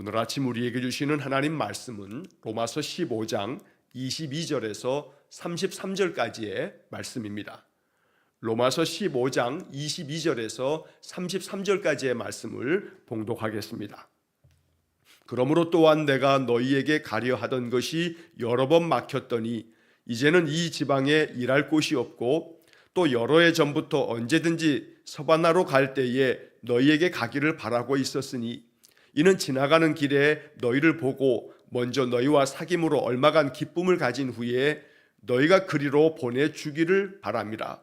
오늘 아침 우리에게 주시는 하나님 말씀은 로마서 15장 22절에서 33절까지의 말씀입니다. 로마서 15장 22절에서 33절까지의 말씀을 봉독하겠습니다. 그러므로 또한 내가 너희에게 가려 하던 것이 여러 번 막혔더니 이제는 이 지방에 일할 곳이 없고 또 여러 해 전부터 언제든지 서바나로 갈 때에 너희에게 가기를 바라고 있었으니 이는 지나가는 길에 너희를 보고 먼저 너희와 사귐으로 얼마간 기쁨을 가진 후에 너희가 그리로 보내주기를 바랍니다.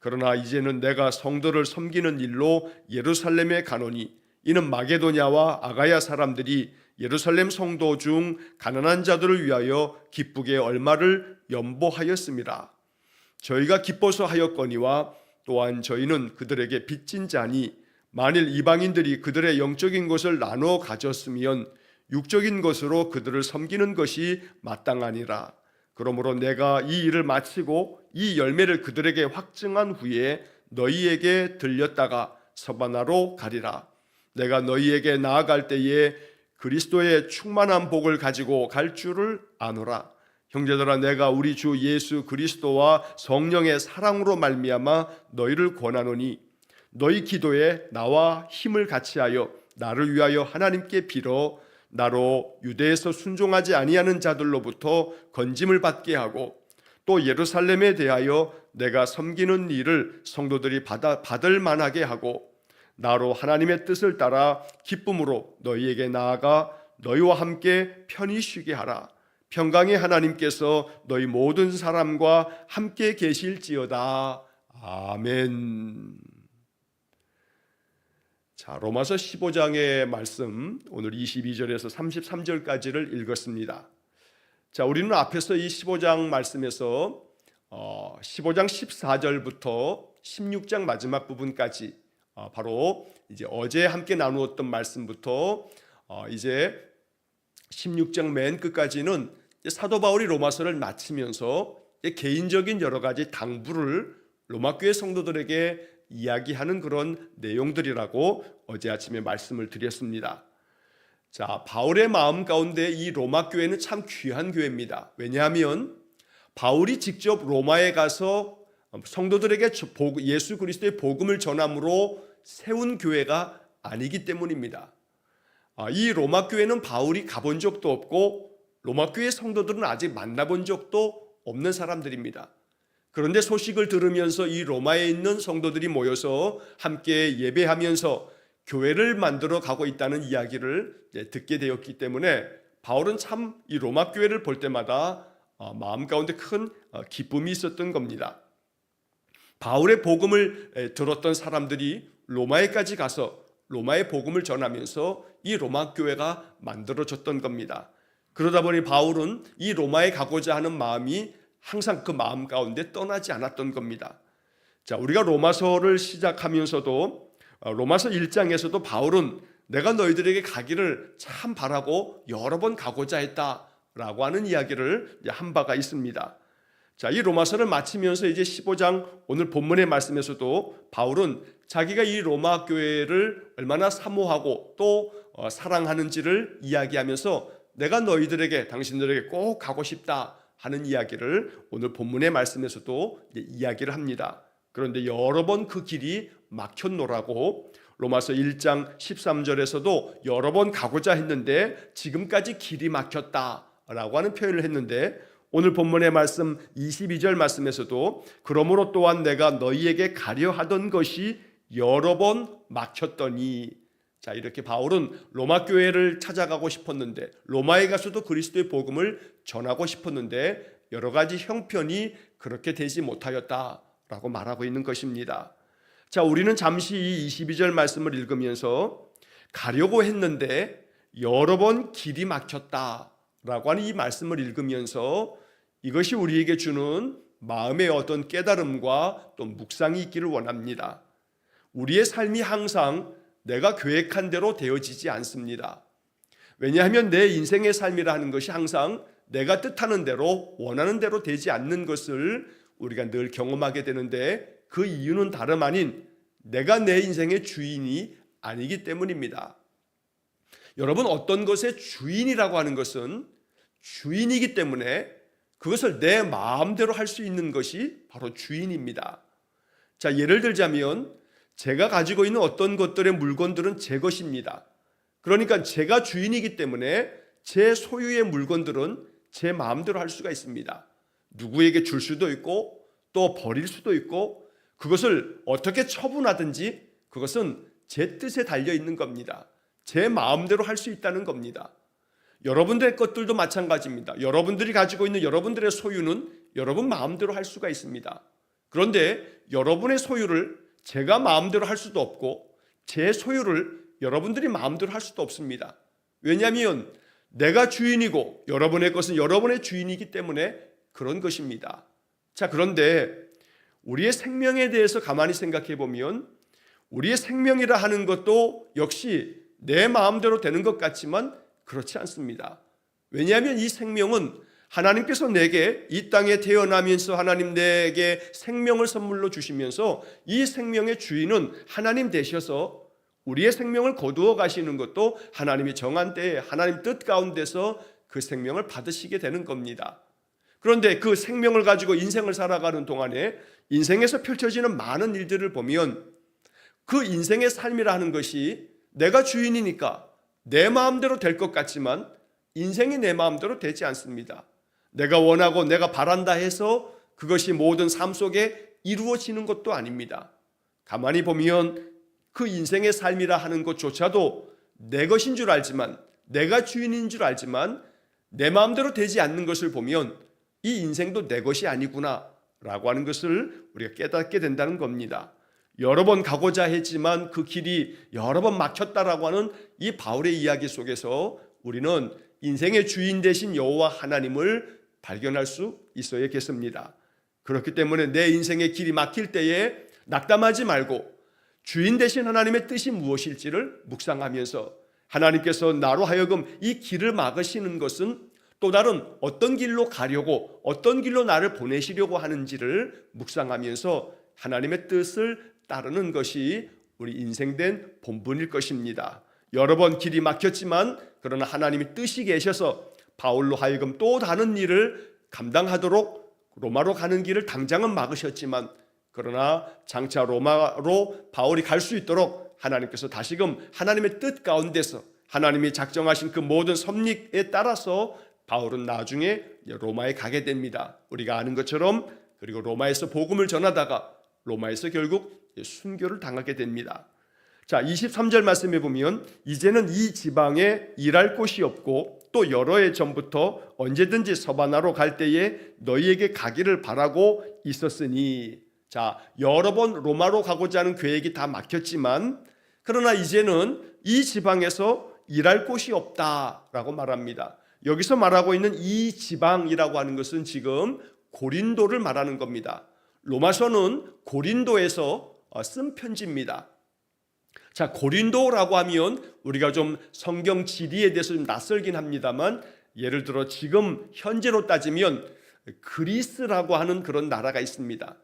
그러나 이제는 내가 성도를 섬기는 일로 예루살렘에 가노니 이는 마게도냐와 아가야 사람들이 예루살렘 성도 중 가난한 자들을 위하여 기쁘게 얼마를 연보하였습니다. 저희가 기뻐서 하였거니와 또한 저희는 그들에게 빚진 자니 만일 이방인들이 그들의 영적인 것을 나누어 가졌으면 육적인 것으로 그들을 섬기는 것이 마땅하니라. 그러므로 내가 이 일을 마치고 이 열매를 그들에게 확증한 후에 너희에게 들렸다가 서바나로 가리라. 내가 너희에게 나아갈 때에 그리스도의 충만한 복을 가지고 갈 줄을 아노라. 형제들아, 내가 우리 주 예수 그리스도와 성령의 사랑으로 말미암아 너희를 권하노니 너희 기도에 나와 힘을 같이하여 나를 위하여 하나님께 빌어 나로 유대에서 순종하지 아니하는 자들로부터 건짐을 받게 하고 또 예루살렘에 대하여 내가 섬기는 일을 성도들이 받을 만하게 하고 나로 하나님의 뜻을 따라 기쁨으로 너희에게 나아가 너희와 함께 편히 쉬게 하라. 평강의 하나님께서 너희 모든 사람과 함께 계실지어다. 아멘. 자, 로마서 15장의 말씀 오늘 22절에서 33절까지를 읽었습니다. 자, 우리는 앞에서 이 15장 말씀에서 15장 14절부터 16장 마지막 부분까지 바로 이제 어제 함께 나누었던 말씀부터 이제 16장 맨 끝까지는 사도 바울이 로마서를 마치면서 개인적인 여러 가지 당부를 로마 교회 성도들에게 이야기하는 그런 내용들이라고 어제 아침에 말씀을 드렸습니다. 자, 바울의 마음 가운데 이 로마 교회는 참 귀한 교회입니다. 왜냐하면 바울이 직접 로마에 가서 성도들에게 예수 그리스도의 복음을 전함으로 세운 교회가 아니기 때문입니다. 이 로마 교회는 바울이 가본 적도 없고 로마 교회 성도들은 아직 만나본 적도 없는 사람들입니다. 그런데 소식을 들으면서 이 로마에 있는 성도들이 모여서 함께 예배하면서 교회를 만들어 가고 있다는 이야기를 듣게 되었기 때문에 바울은 참 이 로마 교회를 볼 때마다 마음 가운데 큰 기쁨이 있었던 겁니다. 바울의 복음을 들었던 사람들이 로마에까지 가서 로마의 복음을 전하면서 이 로마 교회가 만들어졌던 겁니다. 그러다 보니 바울은 이 로마에 가고자 하는 마음이 항상 그 마음 가운데 떠나지 않았던 겁니다. 자, 우리가 로마서를 시작하면서도 로마서 1장에서도 바울은 내가 너희들에게 가기를 참 바라고 여러 번 가고자 했다라고 하는 이야기를 한 바가 있습니다. 자, 이 로마서를 마치면서 이제 15장 오늘 본문의 말씀에서도 바울은 자기가 이 로마 교회를 얼마나 사모하고 또 사랑하는지를 이야기하면서 내가 너희들에게 당신들에게 꼭 가고 싶다 하는 이야기를 오늘 본문의 말씀에서도 이야기를 합니다. 그런데 여러 번 그 길이 막혔노라고 로마서 1장 13절에서도 여러 번 가고자 했는데 지금까지 길이 막혔다라고 하는 표현을 했는데 오늘 본문의 말씀 22절 말씀에서도 그러므로 또한 내가 너희에게 가려 하던 것이 여러 번 막혔더니 자, 이렇게 바울은 로마 교회를 찾아가고 싶었는데 로마에 가서도 그리스도의 복음을 전하고 싶었는데 여러 가지 형편이 그렇게 되지 못하였다라고 말하고 있는 것입니다. 자, 우리는 잠시 이 22절 말씀을 읽으면서 가려고 했는데 여러 번 길이 막혔다라고 하는 이 말씀을 읽으면서 이것이 우리에게 주는 마음의 어떤 깨달음과 또 묵상이 있기를 원합니다. 우리의 삶이 항상 내가 계획한 대로 되어지지 않습니다. 왜냐하면 내 인생의 삶이라 하는 것이 항상 내가 뜻하는 대로 원하는 대로 되지 않는 것을 우리가 늘 경험하게 되는데 그 이유는 다름 아닌 내가 내 인생의 주인이 아니기 때문입니다. 여러분, 어떤 것의 주인이라고 하는 것은 주인이기 때문에 그것을 내 마음대로 할 수 있는 것이 바로 주인입니다. 자, 예를 들자면 제가 가지고 있는 어떤 것들의 물건들은 제 것입니다. 그러니까 제가 주인이기 때문에 제 소유의 물건들은 제 마음대로 할 수가 있습니다. 누구에게 줄 수도 있고 또 버릴 수도 있고 그것을 어떻게 처분하든지 그것은 제 뜻에 달려 있는 겁니다. 제 마음대로 할 수 있다는 겁니다. 여러분들의 것들도 마찬가지입니다. 여러분들이 가지고 있는 여러분들의 소유는 여러분 마음대로 할 수가 있습니다. 그런데 여러분의 소유를 제가 마음대로 할 수도 없고 제 소유를 여러분들이 마음대로 할 수도 없습니다. 왜냐하면 내가 주인이고 여러분의 것은 여러분의 주인이기 때문에 그런 것입니다. 자, 그런데 우리의 생명에 대해서 가만히 생각해 보면 우리의 생명이라 하는 것도 역시 내 마음대로 되는 것 같지만 그렇지 않습니다. 왜냐하면 이 생명은 하나님께서 내게 이 땅에 태어나면서 하나님 내게 생명을 선물로 주시면서 이 생명의 주인은 하나님 되셔서 우리의 생명을 거두어 가시는 것도 하나님이 정한 때에 하나님 뜻 가운데서 그 생명을 받으시게 되는 겁니다. 그런데 그 생명을 가지고 인생을 살아가는 동안에 인생에서 펼쳐지는 많은 일들을 보면 그 인생의 삶이라 하는 것이 내가 주인이니까 내 마음대로 될 것 같지만 인생이 내 마음대로 되지 않습니다. 내가 원하고 내가 바란다 해서 그것이 모든 삶 속에 이루어지는 것도 아닙니다. 가만히 보면 그 인생의 삶이라 하는 것조차도 내 것인 줄 알지만 내가 주인인 줄 알지만 내 마음대로 되지 않는 것을 보면 이 인생도 내 것이 아니구나 라고 하는 것을 우리가 깨닫게 된다는 겁니다. 여러 번 가고자 했지만 그 길이 여러 번 막혔다라고 하는 이 바울의 이야기 속에서 우리는 인생의 주인 되신 여호와 하나님을 발견할 수 있어야겠습니다. 그렇기 때문에 내 인생의 길이 막힐 때에 낙담하지 말고 주인 되신 하나님의 뜻이 무엇일지를 묵상하면서 하나님께서 나로 하여금 이 길을 막으시는 것은 또 다른 어떤 길로 가려고 어떤 길로 나를 보내시려고 하는지를 묵상하면서 하나님의 뜻을 따르는 것이 우리 인생된 본분일 것입니다. 여러 번 길이 막혔지만 그러나 하나님이 뜻이 계셔서 바울로 하여금 또 다른 일을 감당하도록 로마로 가는 길을 당장은 막으셨지만 그러나 장차 로마로 바울이 갈 수 있도록 하나님께서 다시금 하나님의 뜻 가운데서 하나님이 작정하신 그 모든 섭리에 따라서 바울은 나중에 로마에 가게 됩니다. 우리가 아는 것처럼 그리고 로마에서 복음을 전하다가 로마에서 결국 순교를 당하게 됩니다. 자, 23절 말씀에 보면 이제는 이 지방에 일할 곳이 없고 또 여러 해 전부터 언제든지 서바나로 갈 때에 너희에게 가기를 바라고 있었으니, 자, 여러 번 로마로 가고자 하는 계획이 다 막혔지만 그러나 이제는 이 지방에서 일할 곳이 없다라고 말합니다. 여기서 말하고 있는 이 지방이라고 하는 것은 지금 고린도를 말하는 겁니다. 로마서는 고린도에서 쓴 편지입니다. 자, 고린도라고 하면 우리가 좀 성경 지리에 대해서 좀 낯설긴 합니다만 예를 들어 지금 현재로 따지면 그리스라고 하는 그런 나라가 있습니다.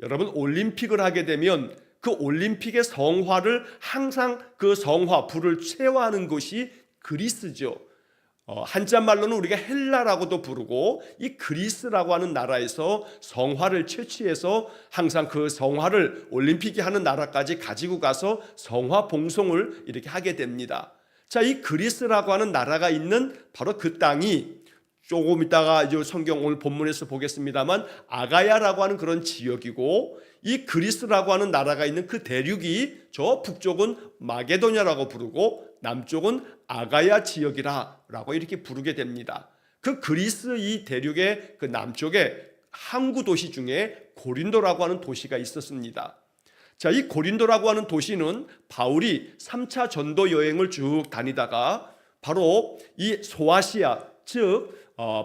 여러분, 올림픽을 하게 되면 그 올림픽의 성화를 항상 그 성화 불을 체화하는 곳이 그리스죠. 한자말로는 우리가 헬라라고도 부르고 이 그리스라고 하는 나라에서 성화를 채취해서 항상 그 성화를 올림픽이 하는 나라까지 가지고 가서 성화 봉송을 이렇게 하게 됩니다. 자, 이 그리스라고 하는 나라가 있는 바로 그 땅이 조금 이따가 이제 성경 오늘 본문에서 보겠습니다만 아가야라고 하는 그런 지역이고 이 그리스라고 하는 나라가 있는 그 대륙이 저 북쪽은 마게도냐라고 부르고 남쪽은 아가야 지역이라고 이렇게 부르게 됩니다. 그 그리스 이 대륙의 그 남쪽에 항구 도시 중에 고린도라고 하는 도시가 있었습니다. 자, 이 고린도라고 하는 도시는 바울이 3차 전도 여행을 쭉 다니다가 바로 이 소아시아, 즉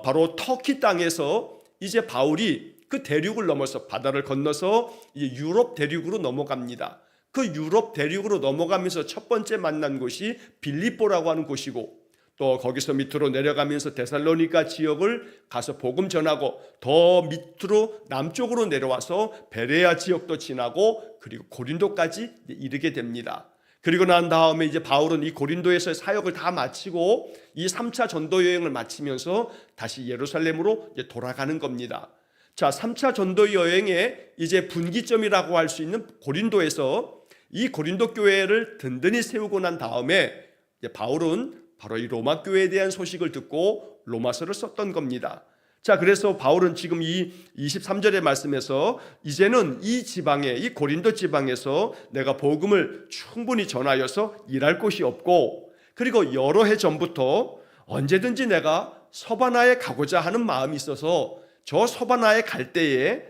바로 터키 땅에서 이제 바울이 그 대륙을 넘어서 바다를 건너서 유럽 대륙으로 넘어갑니다. 그 유럽 대륙으로 넘어가면서 첫 번째 만난 곳이 빌립보라고 하는 곳이고 또 거기서 밑으로 내려가면서 데살로니가 지역을 가서 복음 전하고 더 밑으로 남쪽으로 내려와서 베레아 지역도 지나고 그리고 고린도까지 이르게 됩니다. 그리고 난 다음에 이제 바울은 이 고린도에서의 사역을 다 마치고 이 3차 전도 여행을 마치면서 다시 예루살렘으로 이제 돌아가는 겁니다. 자, 3차 전도 여행의 이제 분기점이라고 할 수 있는 고린도에서 이 고린도 교회를 든든히 세우고 난 다음에 이제 바울은 바로 이 로마 교회에 대한 소식을 듣고 로마서를 썼던 겁니다. 자, 그래서 바울은 지금 이 23절의 말씀에서 이제는 이 지방에, 이 고린도 지방에서 내가 복음을 충분히 전하여서 일할 곳이 없고, 그리고 여러 해 전부터 언제든지 내가 서바나에 가고자 하는 마음이 있어서 저 서바나에 갈 때에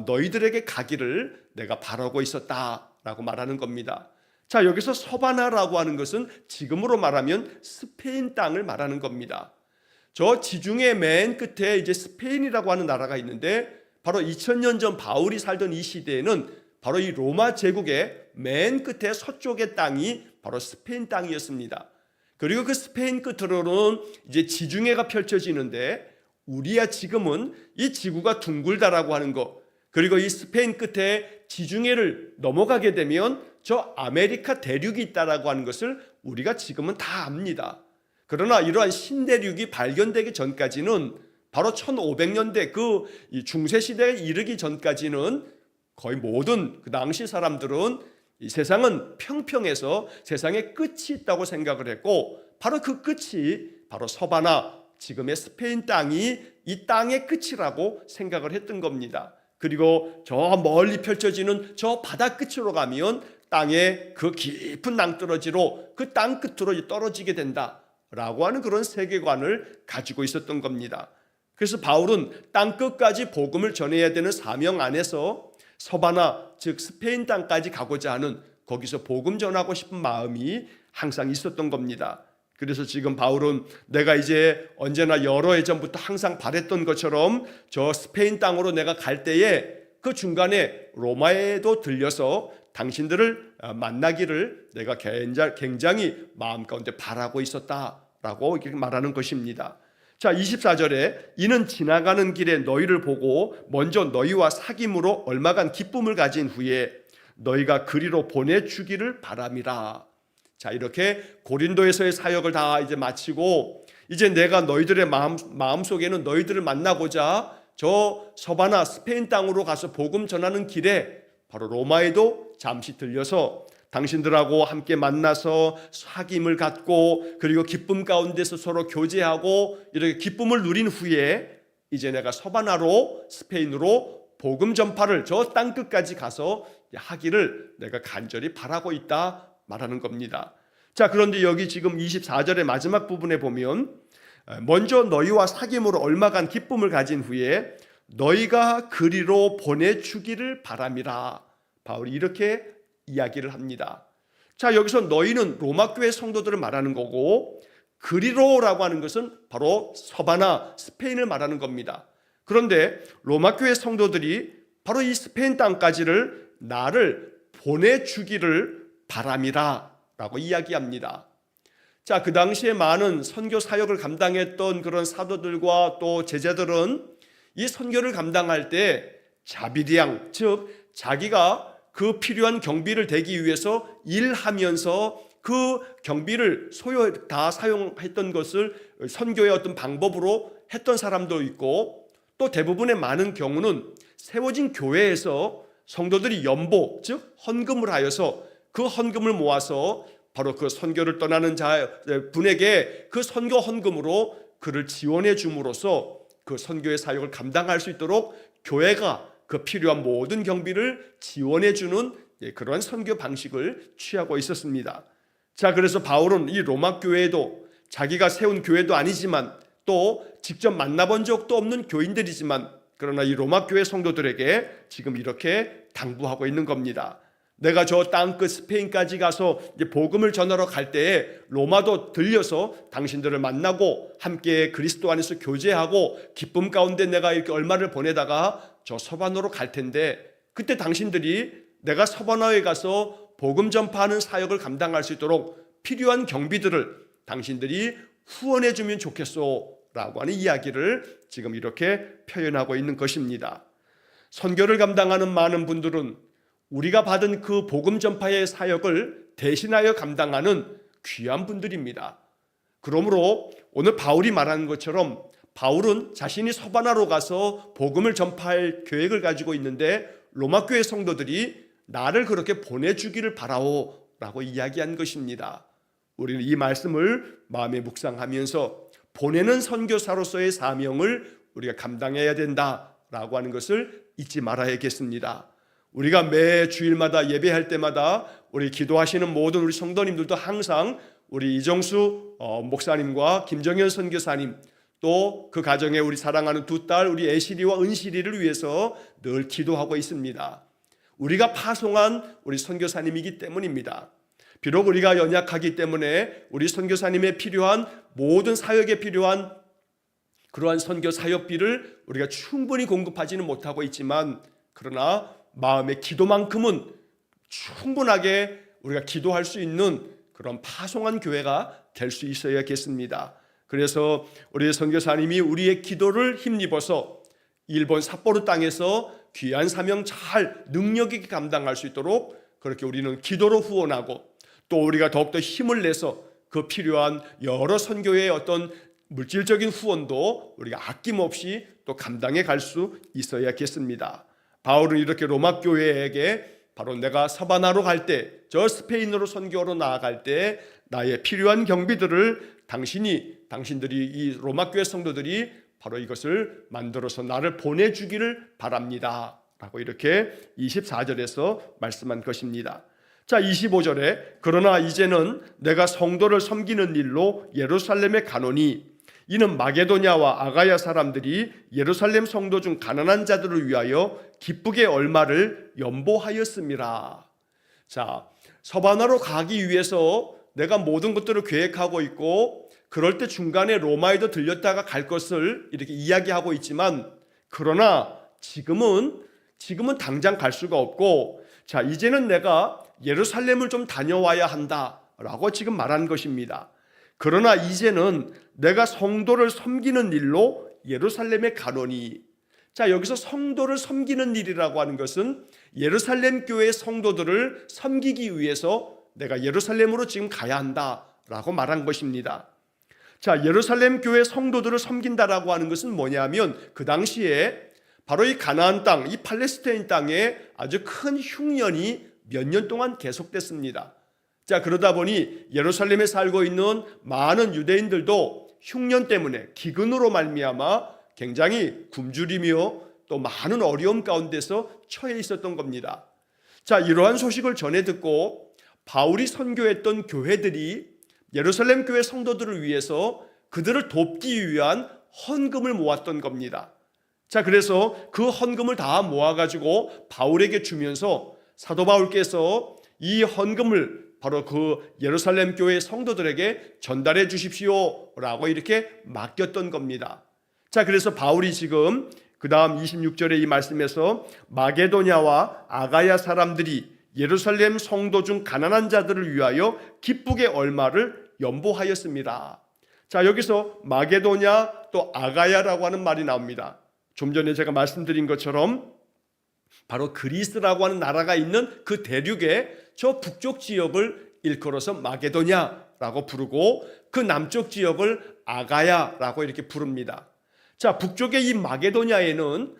너희들에게 가기를 내가 바라고 있었다라고 말하는 겁니다. 자, 여기서 서바나라고 하는 것은 지금으로 말하면 스페인 땅을 말하는 겁니다. 저 지중해 맨 끝에 이제 스페인이라고 하는 나라가 있는데, 바로 2000년 전 바울이 살던 이 시대에는 바로 이 로마 제국의 맨 끝에 서쪽의 땅이 바로 스페인 땅이었습니다. 그리고 그 스페인 끝으로는 이제 지중해가 펼쳐지는데, 우리야 지금은 이 지구가 둥글다라고 하는 것, 그리고 이 스페인 끝에 지중해를 넘어가게 되면 저 아메리카 대륙이 있다라고 하는 것을 우리가 지금은 다 압니다. 그러나 이러한 신대륙이 발견되기 전까지는, 바로 1500년대 그 중세시대에 이르기 전까지는 거의 모든 그 당시 사람들은 이 세상은 평평해서 세상에 끝이 있다고 생각을 했고, 바로 그 끝이 바로 서바나, 지금의 스페인 땅이 이 땅의 끝이라고 생각을 했던 겁니다. 그리고 저 멀리 펼쳐지는 저 바다 끝으로 가면 땅의 그 깊은 낭떠러지로 그 땅 끝으로 떨어지게 된다라고 하는 그런 세계관을 가지고 있었던 겁니다. 그래서 바울은 땅 끝까지 복음을 전해야 되는 사명 안에서 서바나, 즉 스페인 땅까지 가고자 하는, 거기서 복음 전하고 싶은 마음이 항상 있었던 겁니다. 그래서 지금 바울은 내가 이제 언제나 여러 해 전부터 항상 바랬던 것처럼 저 스페인 땅으로 내가 갈 때에 그 중간에 로마에도 들려서 당신들을 만나기를 내가 굉장히 마음 가운데 바라고 있었다라고 이렇게 말하는 것입니다. 자, 24절에 이는 지나가는 길에 너희를 보고 먼저 너희와 사귐으로 얼마간 기쁨을 가진 후에 너희가 그리로 보내주기를 바람이라. 자, 이렇게 고린도에서의 사역을 다 이제 마치고 이제 내가 너희들의 마음속에는 너희들을 만나고자 저 서바나 스페인 땅으로 가서 복음 전하는 길에 바로 로마에도 잠시 들려서 당신들하고 함께 만나서 사귐을 갖고, 그리고 기쁨 가운데서 서로 교제하고 이렇게 기쁨을 누린 후에 이제 내가 서바나로, 스페인으로 복음 전파를 저 땅끝까지 가서 하기를 내가 간절히 바라고 있다 말하는 겁니다. 자, 그런데 여기 지금 24절의 마지막 부분에 보면 먼저 너희와 사귐으로 얼마간 기쁨을 가진 후에 너희가 그리로 보내주기를 바람이라. 바울이 이렇게 이야기를 합니다. 자, 여기서 너희는 로마 교회 성도들을 말하는 거고, 그리로라고 하는 것은 바로 서바나, 스페인을 말하는 겁니다. 그런데 로마 교회 성도들이 바로 이 스페인 땅까지를 나를 보내주기를 바람이라 라고 이야기합니다. 자, 그 당시에 많은 선교 사역을 감당했던 그런 사도들과 또 제자들은 이 선교를 감당할 때 자비량, 즉 자기가 그 필요한 경비를 대기 위해서 일하면서 그 경비를 다 사용했던 것을 선교의 어떤 방법으로 했던 사람도 있고, 또 대부분의 많은 경우는 세워진 교회에서 성도들이 연보, 즉 헌금을 하여서 그 헌금을 모아서 바로 그 선교를 떠나는 분에게 그 선교 헌금으로 그를 지원해 줌으로써 그 선교의 사역을 감당할 수 있도록 교회가 그 필요한 모든 경비를 지원해 주는 그런 선교 방식을 취하고 있었습니다. 자, 그래서 바울은 이 로마 교회도 자기가 세운 교회도 아니지만 또 직접 만나본 적도 없는 교인들이지만, 그러나 이 로마 교회 성도들에게 지금 이렇게 당부하고 있는 겁니다. 내가 저 땅끝 스페인까지 가서 이제 복음을 전하러 갈 때에 로마도 들려서 당신들을 만나고 함께 그리스도 안에서 교제하고 기쁨 가운데 내가 이렇게 얼마를 보내다가 저 서바나로 갈 텐데, 그때 당신들이 내가 서바나에 가서 복음 전파하는 사역을 감당할 수 있도록 필요한 경비들을 당신들이 후원해 주면 좋겠소 라고 하는 이야기를 지금 이렇게 표현하고 있는 것입니다. 선교를 감당하는 많은 분들은 우리가 받은 그 복음 전파의 사역을 대신하여 감당하는 귀한 분들입니다. 그러므로 오늘 바울이 말하는 것처럼 바울은 자신이 서바나로 가서 복음을 전파할 계획을 가지고 있는데 로마 교회 성도들이 나를 그렇게 보내주기를 바라오 라고 이야기한 것입니다. 우리는 이 말씀을 마음에 묵상하면서 보내는 선교사로서의 사명을 우리가 감당해야 된다라고 하는 것을 잊지 말아야겠습니다. 우리가 매 주일마다 예배할 때마다 우리 기도하시는 모든 우리 성도님들도 항상 우리 이정수 목사님과 김정현 선교사님 또 그 가정에 우리 사랑하는 두 딸 우리 애시리와 은시리를 위해서 늘 기도하고 있습니다. 우리가 파송한 우리 선교사님이기 때문입니다. 비록 우리가 연약하기 때문에 우리 선교사님의 필요한 모든 사역에 필요한 그러한 선교 사역비를 우리가 충분히 공급하지는 못하고 있지만 그러나 마음의 기도만큼은 충분하게 우리가 기도할 수 있는 그런 파송한 교회가 될 수 있어야겠습니다. 그래서 우리 선교사님이 우리의 기도를 힘입어서 일본 삿포로 땅에서 귀한 사명 잘 능력 있게 감당할 수 있도록 그렇게 우리는 기도로 후원하고 또 우리가 더욱더 힘을 내서 그 필요한 여러 선교의 어떤 물질적인 후원도 우리가 아낌없이 또 감당해 갈 수 있어야겠습니다. 바울은 이렇게 로마 교회에게 바로 내가 서바나로 갈 때, 저 스페인으로 선교로 나아갈 때 나의 필요한 경비들을 당신들이 이 로마 교회 성도들이 바로 이것을 만들어서 나를 보내주기를 바랍니다 라고 이렇게 24절에서 말씀한 것입니다. 자, 25절에 그러나 이제는 내가 성도를 섬기는 일로 예루살렘에 가노니 이는 마게도냐와 아가야 사람들이 예루살렘 성도 중 가난한 자들을 위하여 기쁘게 얼마를 연보하였음이라. 자, 서바나로 가기 위해서 내가 모든 것들을 계획하고 있고 그럴 때 중간에 로마에도 들렸다가 갈 것을 이렇게 이야기하고 있지만 그러나 지금은 당장 갈 수가 없고 자, 이제는 내가 예루살렘을 좀 다녀와야 한다라고 지금 말한 것입니다. 그러나 이제는 내가 성도를 섬기는 일로 예루살렘에 가노니. 자, 여기서 성도를 섬기는 일이라고 하는 것은 예루살렘 교회의 성도들을 섬기기 위해서 내가 예루살렘으로 지금 가야 한다라고 말한 것입니다. 자, 예루살렘 교회 성도들을 섬긴다라고 하는 것은 뭐냐면 그 당시에 바로 이 가나안 땅, 이 팔레스타인 땅에 아주 큰 흉년이 몇 년 동안 계속됐습니다. 자, 그러다 보니 예루살렘에 살고 있는 많은 유대인들도 흉년 때문에 기근으로 말미암아 굉장히 굶주리며 또 많은 어려움 가운데서 처해 있었던 겁니다. 자, 이러한 소식을 전해 듣고 바울이 선교했던 교회들이 예루살렘 교회 성도들을 위해서 그들을 돕기 위한 헌금을 모았던 겁니다. 자, 그래서 그 헌금을 다 모아가지고 바울에게 주면서 사도 바울께서 이 헌금을 바로 그 예루살렘 교회 성도들에게 전달해 주십시오 라고 이렇게 맡겼던 겁니다. 자, 그래서 바울이 지금 그 다음 26절의 이 말씀에서 마게도냐와 아가야 사람들이 예루살렘 성도 중 가난한 자들을 위하여 기쁘게 얼마를 연보하였습니다. 자, 여기서 마게도냐 또 아가야라고 하는 말이 나옵니다. 좀 전에 제가 말씀드린 것처럼 바로 그리스라고 하는 나라가 있는 그 대륙의 저 북쪽 지역을 일컬어서 마게도냐라고 부르고 그 남쪽 지역을 아가야라고 이렇게 부릅니다. 자, 북쪽의 이 마게도냐에는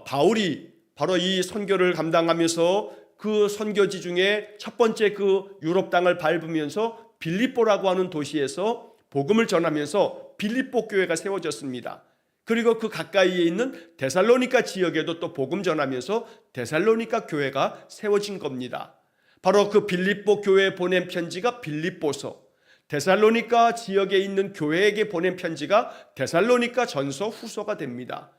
바울이 바로 이 선교를 감당하면서 그 선교지 중에 첫 번째 그 유럽 땅을 밟으면서 빌립보라고 하는 도시에서 복음을 전하면서 빌립보 교회가 세워졌습니다. 그리고 그 가까이에 있는 데살로니가 지역에도 또 복음 전하면서 데살로니가 교회가 세워진 겁니다. 바로 그 빌립보 교회에 보낸 편지가 빌립보서, 데살로니가 지역에 있는 교회에게 보낸 편지가 데살로니가 전서 후서가 됩니다.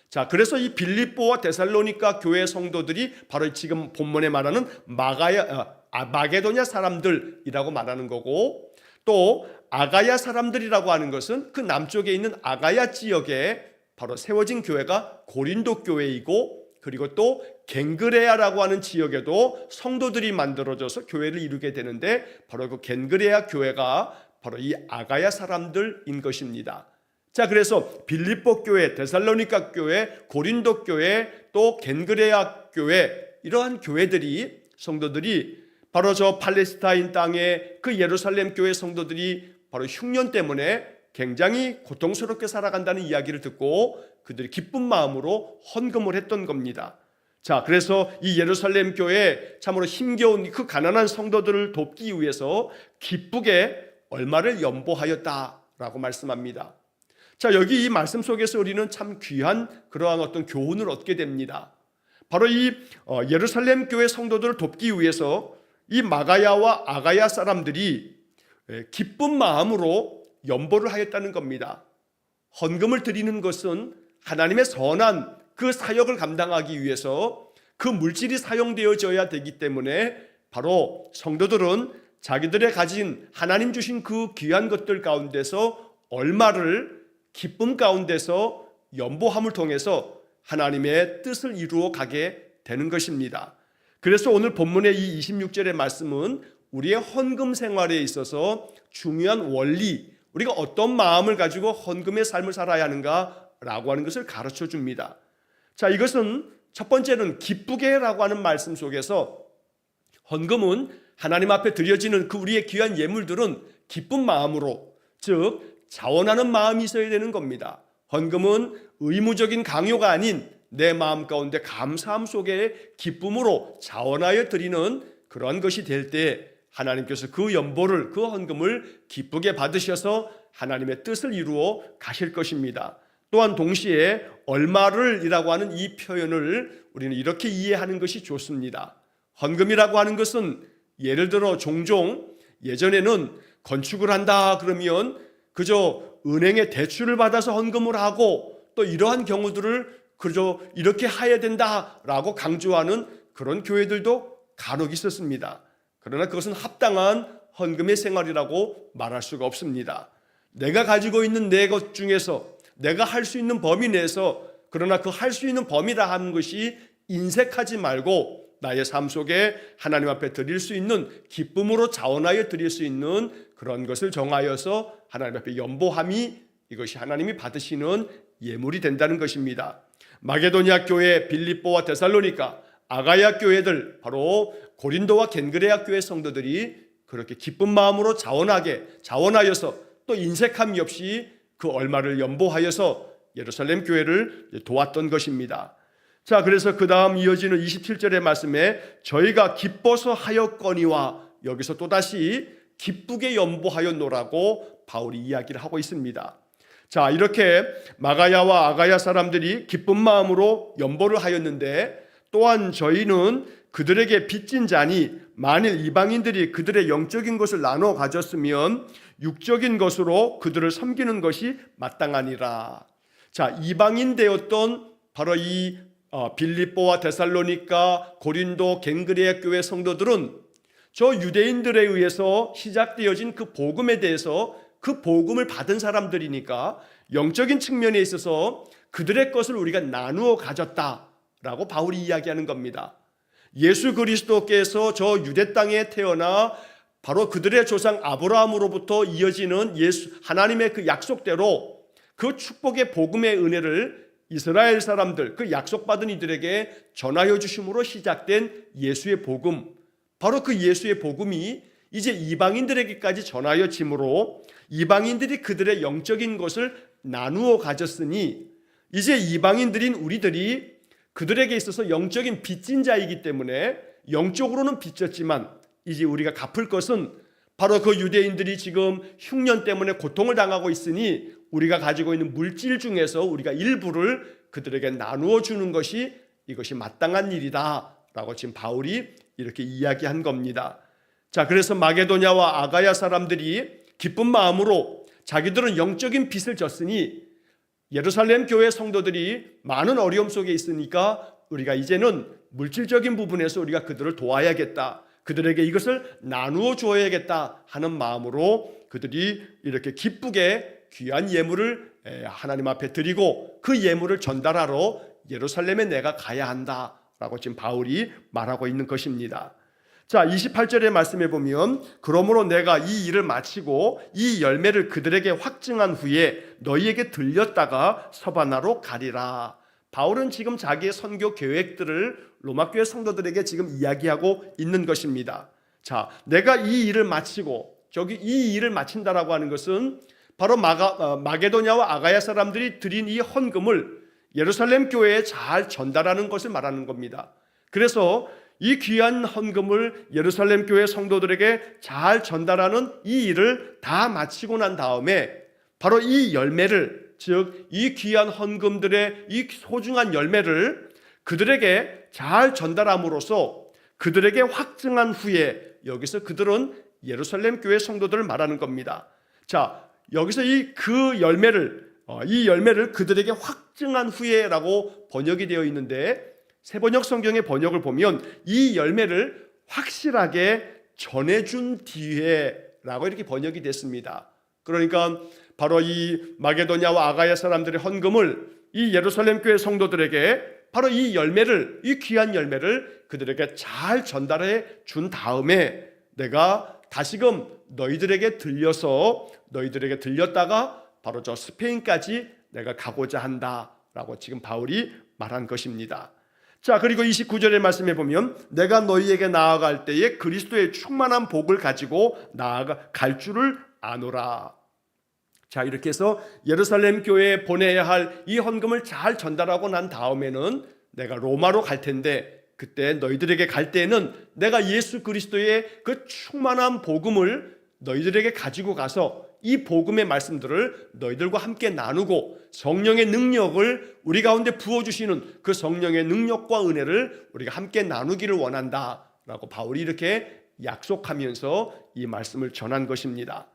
자, 그래서 이 빌립보와 데살로니가 교회 성도들이 바로 지금 본문에 말하는 마게도냐 사람들이라고 말하는 거고, 또 아가야 사람들이라고 하는 것은 그 남쪽에 있는 아가야 지역에 바로 세워진 교회가 고린도 교회이고, 그리고 또 겐그레아라고 하는 지역에도 성도들이 만들어져서 교회를 이루게 되는데 바로 그 겐그레아 교회가 바로 이 아가야 사람들인 것입니다. 자, 그래서 빌립보 교회, 데살로니가 교회, 고린도 교회, 또 겐그레아 교회, 이러한 교회들이 성도들이 바로 저 팔레스타인 땅의 그 예루살렘 교회 성도들이 바로 흉년 때문에 굉장히 고통스럽게 살아간다는 이야기를 듣고 그들이 기쁜 마음으로 헌금을 했던 겁니다. 자, 그래서 이 예루살렘 교회 참으로 힘겨운 그 가난한 성도들을 돕기 위해서 기쁘게 얼마를 연보하였다라고 말씀합니다. 자, 여기 이 말씀 속에서 우리는 참 귀한 그러한 어떤 교훈을 얻게 됩니다. 바로 이 예루살렘 교회 성도들을 돕기 위해서 이 마가야와 아가야 사람들이 기쁜 마음으로 연보를 하였다는 겁니다. 헌금을 드리는 것은 하나님의 선한 그 사역을 감당하기 위해서 그 물질이 사용되어져야 되기 때문에 바로 성도들은 자기들의 가진 하나님 주신 그 귀한 것들 가운데서 얼마를 기쁨 가운데서 연보함을 통해서 하나님의 뜻을 이루어 가게 되는 것입니다. 그래서 오늘 본문의 이 26절의 말씀은 우리의 헌금 생활에 있어서 중요한 원리, 우리가 어떤 마음을 가지고 헌금의 삶을 살아야 하는가라고 하는 것을 가르쳐 줍니다. 자, 이것은 첫 번째는 기쁘게라고 하는 말씀 속에서 헌금은 하나님 앞에 드려지는 그 우리의 귀한 예물들은 기쁜 마음으로, 즉 자원하는 마음이 있어야 되는 겁니다. 헌금은 의무적인 강요가 아닌 내 마음 가운데 감사함 속에 기쁨으로 자원하여 드리는 그러한 것이 될 때 하나님께서 그 연보를, 그 헌금을 기쁘게 받으셔서 하나님의 뜻을 이루어 가실 것입니다. 또한 동시에 얼마를이라고 하는 이 표현을 우리는 이렇게 이해하는 것이 좋습니다. 헌금이라고 하는 것은 예를 들어 종종 예전에는 건축을 한다 그러면 그저 은행에 대출을 받아서 헌금을 하고 또 이러한 경우들을 그저 이렇게 해야 된다라고 강조하는 그런 교회들도 간혹 있었습니다. 그러나 그것은 합당한 헌금의 생활이라고 말할 수가 없습니다. 내가 가지고 있는 내 것 중에서 내가 할 수 있는 범위 내에서, 그러나 그 할 수 있는 범위라 하는 것이 인색하지 말고 나의 삶 속에 하나님 앞에 드릴 수 있는, 기쁨으로 자원하여 드릴 수 있는 그런 것을 정하여서 하나님 앞에 연보함이, 이것이 하나님이 받으시는 예물이 된다는 것입니다. 마게도니아 교회, 빌립보와 데살로니가, 아가야 교회들, 바로 고린도와 겐그레아 교회 성도들이 그렇게 기쁜 마음으로 자원하여서 또 인색함이 없이 그 얼마를 연보하여서 예루살렘 교회를 도왔던 것입니다. 자, 그래서 그 다음 이어지는 27절의 말씀에 저희가 기뻐서 하였거니와, 여기서 또다시 기쁘게 연보하였노라고 바울이 이야기를 하고 있습니다. 자, 이렇게 마가야와 아가야 사람들이 기쁜 마음으로 연보를 하였는데, 또한 저희는 그들에게 빚진 자니 만일 이방인들이 그들의 영적인 것을 나눠 가졌으면 육적인 것으로 그들을 섬기는 것이 마땅하니라. 자, 이방인 되었던 바로 이 빌립보와 데살로니가, 고린도, 겐그레아 교회 성도들은 저 유대인들에 의해서 시작되어진 그 복음에 대해서, 그 복음을 받은 사람들이니까 영적인 측면에 있어서 그들의 것을 우리가 나누어 가졌다라고 바울이 이야기하는 겁니다. 예수 그리스도께서 저 유대 땅에 태어나 바로 그들의 조상 아브라함으로부터 이어지는 하나님의 그 약속대로 그 축복의 복음의 은혜를 이스라엘 사람들, 그 약속받은 이들에게 전하여 주심으로 시작된 예수의 복음, 바로 그 예수의 복음이 이제 이방인들에게까지 전하여짐으로 이방인들이 그들의 영적인 것을 나누어 가졌으니, 이제 이방인들인 우리들이 그들에게 있어서 영적인 빚진 자이기 때문에 영적으로는 빚졌지만 이제 우리가 갚을 것은 바로 그 유대인들이 지금 흉년 때문에 고통을 당하고 있으니 우리가 가지고 있는 물질 중에서 우리가 일부를 그들에게 나누어 주는 것이, 이것이 마땅한 일이다 라고 지금 바울이 이렇게 이야기한 겁니다. 자, 그래서 마게도냐와 아가야 사람들이 기쁜 마음으로 자기들은 영적인 빚을 졌으니 예루살렘 교회 성도들이 많은 어려움 속에 있으니까 우리가 이제는 물질적인 부분에서 우리가 그들을 도와야겠다, 그들에게 이것을 나누어 주어야겠다 하는 마음으로 그들이 이렇게 기쁘게 귀한 예물을 하나님 앞에 드리고 그 예물을 전달하러 예루살렘에 내가 가야 한다라고 지금 바울이 말하고 있는 것입니다. 자, 28절의 말씀에 보면 그러므로 내가 이 일을 마치고 이 열매를 그들에게 확증한 후에 너희에게 들렸다가 서바나로 가리라. 바울은 지금 자기의 선교 계획들을 로마교회 성도들에게 지금 이야기하고 있는 것입니다. 자, 내가 이 일을 마치고 저기 이 일을 마친다라고 하는 것은 바로 마게도냐와 아가야 사람들이 드린 이 헌금을 예루살렘 교회에 잘 전달하는 것을 말하는 겁니다. 그래서 이 귀한 헌금을 예루살렘 교회 성도들에게 잘 전달하는 이 일을 다 마치고 난 다음에 바로 이 열매를, 즉 이 귀한 헌금들의 이 소중한 열매를 그들에게 잘 전달함으로써 그들에게 확증한 후에, 여기서 그들은 예루살렘 교회 성도들을 말하는 겁니다. 자, 여기서 이 열매를 그들에게 확증한 후에라고 번역이 되어 있는데, 새번역 성경의 번역을 보면 이 열매를 확실하게 전해준 뒤에라고 이렇게 번역이 됐습니다. 그러니까 바로 이 마게도냐와 아가야 사람들의 헌금을 이 예루살렘 교회 성도들에게 바로 이 열매를, 이 귀한 열매를 그들에게 잘 전달해 준 다음에 내가 다시금 너희들에게 들렸다가 바로 저 스페인까지 내가 가고자 한다라고 지금 바울이 말한 것입니다. 자, 그리고 29절의 말씀에 보면 내가 너희에게 나아갈 때에 그리스도의 충만한 복을 가지고 나아갈 줄을 아노라. 자, 이렇게 해서 예루살렘 교회에 보내야 할 이 헌금을 잘 전달하고 난 다음에는 내가 로마로 갈 텐데, 그때 너희들에게 갈 때에는 내가 예수 그리스도의 그 충만한 복음을 너희들에게 가지고 가서 이 복음의 말씀들을 너희들과 함께 나누고 성령의 능력을 우리 가운데 부어주시는 그 성령의 능력과 은혜를 우리가 함께 나누기를 원한다라고 바울이 이렇게 약속하면서 이 말씀을 전한 것입니다.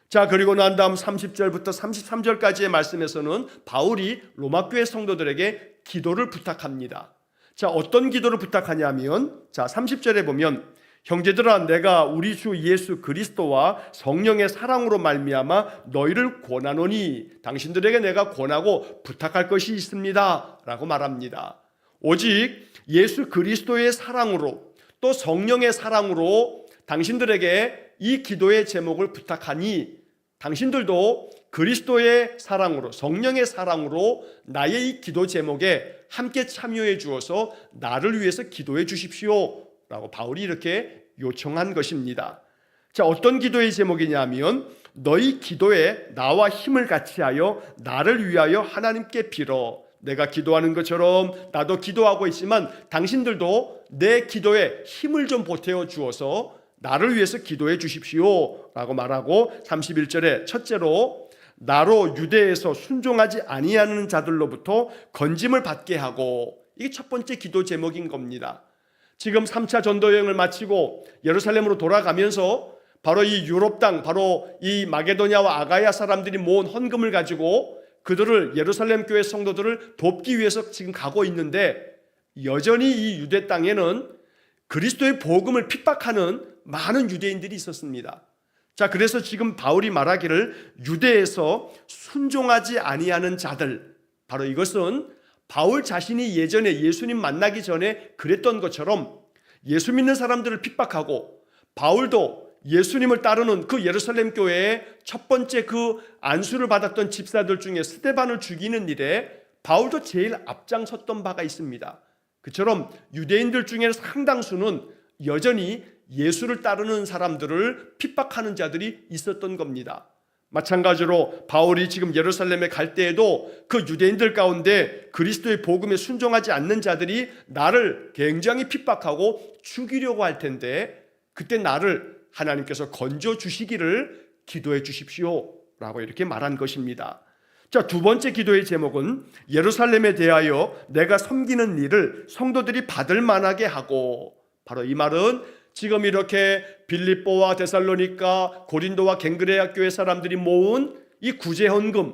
자, 그리고 난 다음 30절부터 33절까지의 말씀에서는 바울이 로마교회 성도들에게 기도를 부탁합니다. 자, 어떤 기도를 부탁하냐면, 자, 30절에 보면 형제들아, 내가 우리 주 예수 그리스도와 성령의 사랑으로 말미암아 너희를 권하노니, 당신들에게 내가 권하고 부탁할 것이 있습니다 라고 말합니다. 오직 예수 그리스도의 사랑으로 또 성령의 사랑으로 당신들에게 이 기도의 제목을 부탁하니, 당신들도 그리스도의 사랑으로, 성령의 사랑으로 나의 이 기도 제목에 함께 참여해 주어서 나를 위해서 기도해 주십시오 라고 바울이 이렇게 요청한 것입니다. 자, 어떤 기도의 제목이냐면 너희 기도에 나와 힘을 같이하여 나를 위하여 하나님께 빌어. 내가 기도하는 것처럼 나도 기도하고 있지만 당신들도 내 기도에 힘을 좀 보태어 주어서 나를 위해서 기도해 주십시오 라고 말하고, 31절에 첫째로 나로 유대에서 순종하지 아니하는 자들로부터 건짐을 받게 하고, 이게 첫 번째 기도 제목인 겁니다. 지금 3차 전도 여행을 마치고 예루살렘으로 돌아가면서 바로 이 유럽 땅, 바로 이 마게도냐와 아가야 사람들이 모은 헌금을 가지고 그들을, 예루살렘 교회 성도들을 돕기 위해서 지금 가고 있는데, 여전히 이 유대 땅에는 그리스도의 복음을 핍박하는 많은 유대인들이 있었습니다. 자, 그래서 지금 바울이 말하기를 유대에서 순종하지 아니하는 자들, 바로 이것은 바울 자신이 예전에 예수님 만나기 전에 그랬던 것처럼 예수 믿는 사람들을 핍박하고, 바울도 예수님을 따르는 그 예루살렘 교회의 첫 번째 그 안수를 받았던 집사들 중에 스데반을 죽이는 일에 바울도 제일 앞장섰던 바가 있습니다. 그처럼 유대인들 중에 상당수는 여전히 예수를 따르는 사람들을 핍박하는 자들이 있었던 겁니다. 마찬가지로 바울이 지금 예루살렘에 갈 때에도 그 유대인들 가운데 그리스도의 복음에 순종하지 않는 자들이 나를 굉장히 핍박하고 죽이려고 할 텐데, 그때 나를 하나님께서 건져 주시기를 기도해 주십시오 라고 이렇게 말한 것입니다. 자, 두 번째 기도의 제목은 예루살렘에 대하여 내가 섬기는 일을 성도들이 받을 만하게 하고, 바로 이 말은 지금 이렇게 빌립보와 데살로니가, 고린도와 갱그레아 교회 사람들이 모은 이 구제 헌금,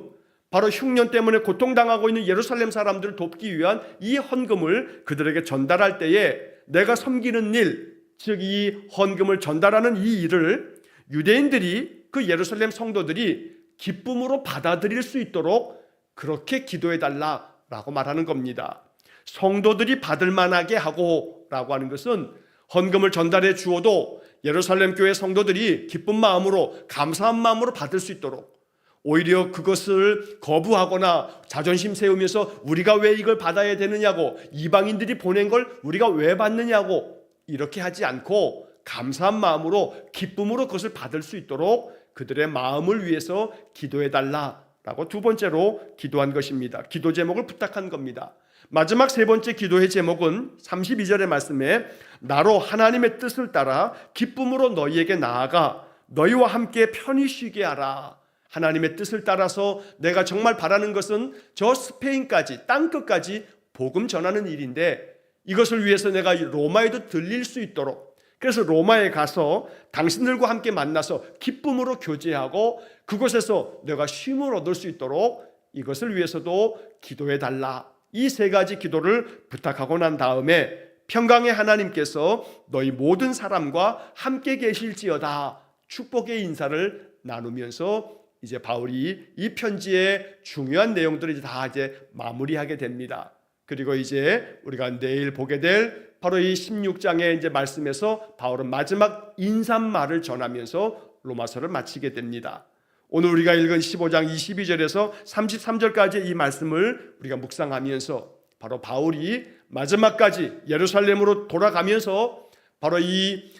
바로 흉년 때문에 고통당하고 있는 예루살렘 사람들을 돕기 위한 이 헌금을 그들에게 전달할 때에 내가 섬기는 일, 즉 이 헌금을 전달하는 이 일을 유대인들이, 그 예루살렘 성도들이 기쁨으로 받아들일 수 있도록 그렇게 기도해 달라라고 말하는 겁니다. 성도들이 받을 만하게 하고 라고 하는 것은 헌금을 전달해 주어도 예루살렘 교회 성도들이 기쁜 마음으로, 감사한 마음으로 받을 수 있도록, 오히려 그것을 거부하거나 자존심 세우면서 우리가 왜 이걸 받아야 되느냐고, 이방인들이 보낸 걸 우리가 왜 받느냐고 이렇게 하지 않고 감사한 마음으로 기쁨으로 그것을 받을 수 있도록 그들의 마음을 위해서 기도해 달라라고 두 번째로 기도한 것입니다. 기도 제목을 부탁한 겁니다. 마지막 세 번째 기도의 제목은 32절의 말씀에 나로 하나님의 뜻을 따라 기쁨으로 너희에게 나아가 너희와 함께 편히 쉬게 하라. 하나님의 뜻을 따라서 내가 정말 바라는 것은 저 스페인까지 땅끝까지 복음 전하는 일인데 이것을 위해서 내가 로마에도 들릴 수 있도록, 그래서 로마에 가서 당신들과 함께 만나서 기쁨으로 교제하고 그곳에서 내가 쉼을 얻을 수 있도록 이것을 위해서도 기도해 달라. 이 세 가지 기도를 부탁하고 난 다음에 평강의 하나님께서 너희 모든 사람과 함께 계실지어다 축복의 인사를 나누면서 이제 바울이 이 편지의 중요한 내용들을 다 이제 마무리하게 됩니다. 그리고 이제 우리가 내일 보게 될 바로 이 16장의 이제 말씀에서 바울은 마지막 인사말을 전하면서 로마서를 마치게 됩니다. 오늘 우리가 읽은 15장 22절에서 33절까지 이 말씀을 우리가 묵상하면서 바로 바울이 마지막까지 예루살렘으로 돌아가면서 바로 이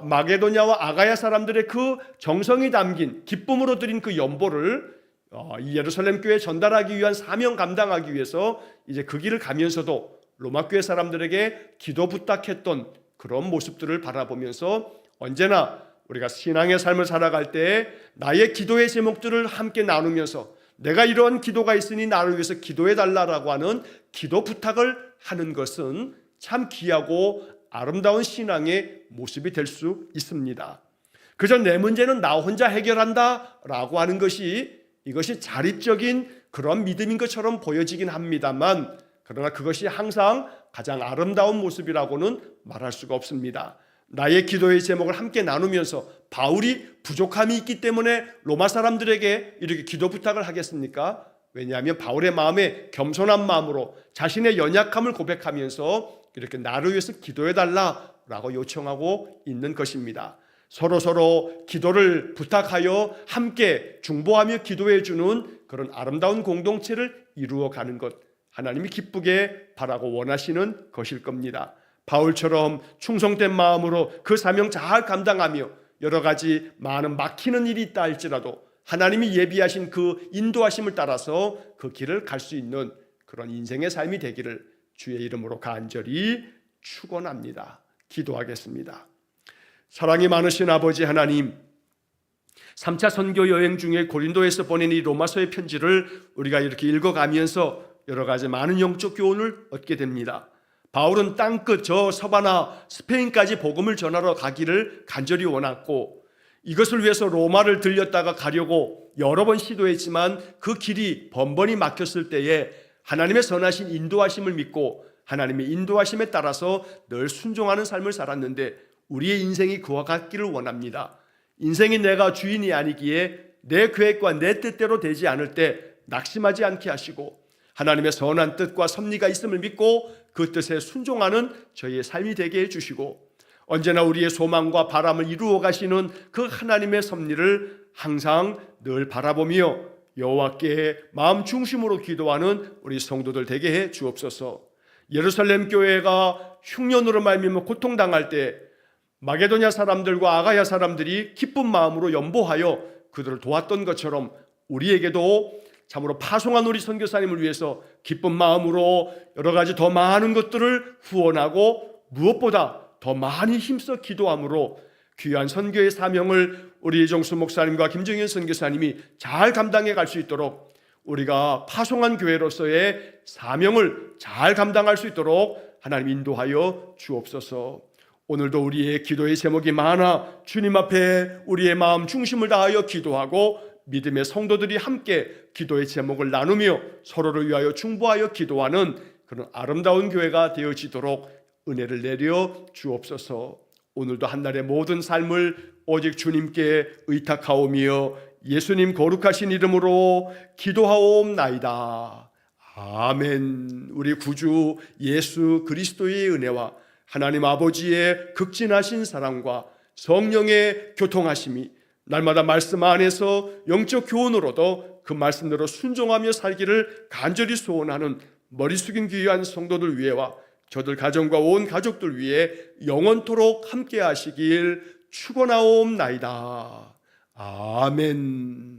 마게도냐와 아가야 사람들의 그 정성이 담긴 기쁨으로 드린 그 연보를 이 예루살렘 교회에 전달하기 위한 사명 감당하기 위해서 이제 그 길을 가면서도 로마 교회 사람들에게 기도 부탁했던 그런 모습들을 바라보면서 언제나 우리가 신앙의 삶을 살아갈 때 나의 기도의 제목들을 함께 나누면서 내가 이런 기도가 있으니 나를 위해서 기도해 달라라고 하는 기도 부탁을 하는 것은 참 귀하고 아름다운 신앙의 모습이 될 수 있습니다. 그저 내 문제는 나 혼자 해결한다 라고 하는 것이 이것이 자립적인 그런 믿음인 것처럼 보여지긴 합니다만 그러나 그것이 항상 가장 아름다운 모습이라고는 말할 수가 없습니다. 나의 기도의 제목을 함께 나누면서 바울이 부족함이 있기 때문에 로마 사람들에게 이렇게 기도 부탁을 하겠습니까? 왜냐하면 바울의 마음에 겸손한 마음으로 자신의 연약함을 고백하면서 이렇게 나를 위해서 기도해달라라고 요청하고 있는 것입니다. 서로 기도를 부탁하여 함께 중보하며 기도해주는 그런 아름다운 공동체를 이루어가는 것, 하나님이 기쁘게 바라고 원하시는 것일 겁니다. 바울처럼 충성된 마음으로 그 사명 잘 감당하며 여러 가지 많은 막히는 일이 있다 할지라도 하나님이 예비하신 그 인도하심을 따라서 그 길을 갈 수 있는 그런 인생의 삶이 되기를 주의 이름으로 간절히 축원합니다. 기도하겠습니다. 사랑이 많으신 아버지 하나님, 3차 선교 여행 중에 고린도에서 보낸 이 로마서의 편지를 우리가 이렇게 읽어가면서 여러 가지 많은 영적 교훈을 얻게 됩니다. 바울은 땅끝 저 서바나 스페인까지 복음을 전하러 가기를 간절히 원했고 이것을 위해서 로마를 들렸다가 가려고 여러 번 시도했지만 그 길이 번번이 막혔을 때에 하나님의 선하신 인도하심을 믿고 하나님의 인도하심에 따라서 늘 순종하는 삶을 살았는데 우리의 인생이 그와 같기를 원합니다. 인생이 내가 주인이 아니기에 내 계획과 내 뜻대로 되지 않을 때 낙심하지 않게 하시고 하나님의 선한 뜻과 섭리가 있음을 믿고 그 뜻에 순종하는 저희의 삶이 되게 해주시고 언제나 우리의 소망과 바람을 이루어 가시는 그 하나님의 섭리를 항상 늘 바라보며 여호와께 마음 중심으로 기도하는 우리 성도들 되게 해 주옵소서. 예루살렘 교회가 흉년으로 말미암아 고통당할 때 마게도냐 사람들과 아가야 사람들이 기쁜 마음으로 연보하여 그들을 도왔던 것처럼 우리에게도 참으로 파송한 우리 선교사님을 위해서 기쁜 마음으로 여러 가지 더 많은 것들을 후원하고 무엇보다 더 많이 힘써 기도함으로 귀한 선교의 사명을 우리 이정수 목사님과 김정현 선교사님이 잘 감당해 갈 수 있도록 우리가 파송한 교회로서의 사명을 잘 감당할 수 있도록 하나님 인도하여 주옵소서. 오늘도 우리의 기도의 제목이 많아 주님 앞에 우리의 마음 중심을 다하여 기도하고 믿음의 성도들이 함께 기도의 제목을 나누며 서로를 위하여 중보하여 기도하는 그런 아름다운 교회가 되어지도록 은혜를 내려 주옵소서. 오늘도 한날의 모든 삶을 오직 주님께 의탁하오며 예수님 거룩하신 이름으로 기도하옵나이다. 아멘. 우리 구주 예수 그리스도의 은혜와 하나님 아버지의 극진하신 사랑과 성령의 교통하심이 날마다 말씀 안에서 영적 교훈으로도 그 말씀대로 순종하며 살기를 간절히 소원하는 머리 숙인 귀한 성도들 위에와 저들 가정과 온 가족들 위해 영원토록 함께 하시길 축원하옵나이다. 아멘.